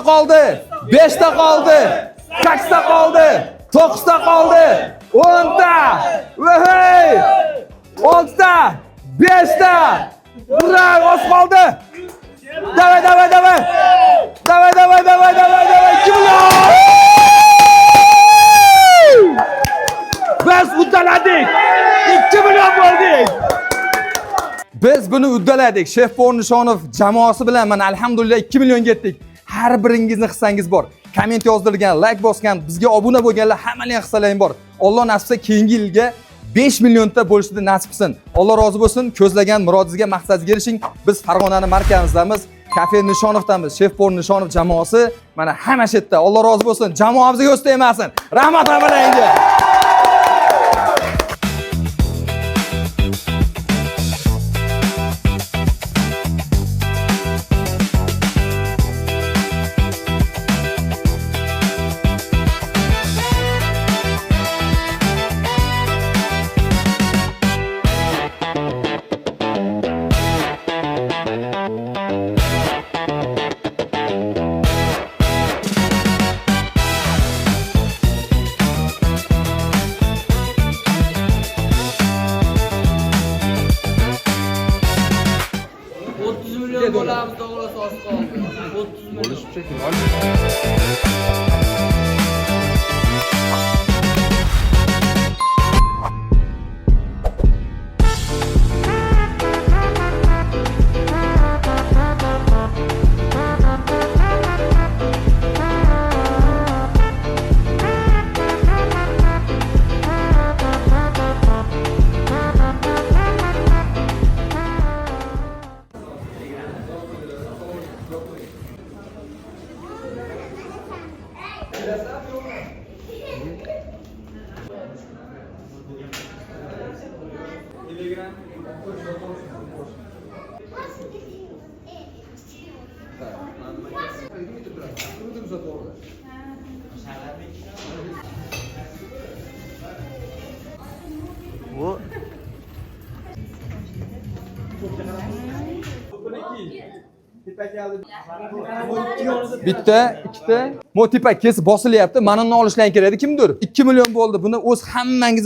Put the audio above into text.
qoldi, 5 ta qoldi, 8 ta qoldi, 9 ta qoldi, 10 ta, voy! 6 ta, 5 ta. Uray, oz qoldi. Davay, davay, davay. Davay, davay, davay, davay, davay. 2 million. Biz uddaladik. 2 million bo'ldik. Biz buni uddaladik. Shef Bornishonov jamoasi bilan mana alhamdulillah 2 million ketdik. Har biringizni hissangiz bor. Komment yozdirgan, like bosgan, bizga obuna bo'lganlar hammaning hissalaring bor. Alloh nasib etsa keyingi yilga 5 millionta bo'lishni nasib qilsin. Alloh rozi bo'lsin. Ko'zlagan murodingizga, maqsadingizga erishing. Biz Farg'onaning markazidamiz. Kafe Nishonovdamiz. Shef Bornishonov jamoasi mana hamma shu yerda. Alloh rozi bo'lsin. Jamoamizga ko'z tegmasin. Rahmat hammalarga. Bo'lamiz to'g'risi oz qoldi. 30 million. Bo'lishib cheking. Bu bitta, ikkita motipak kesib bosilyapti. Mana uni olishlar kerak edi. Kimdir? 2 million bo'ldi. Buni o'z hammangiz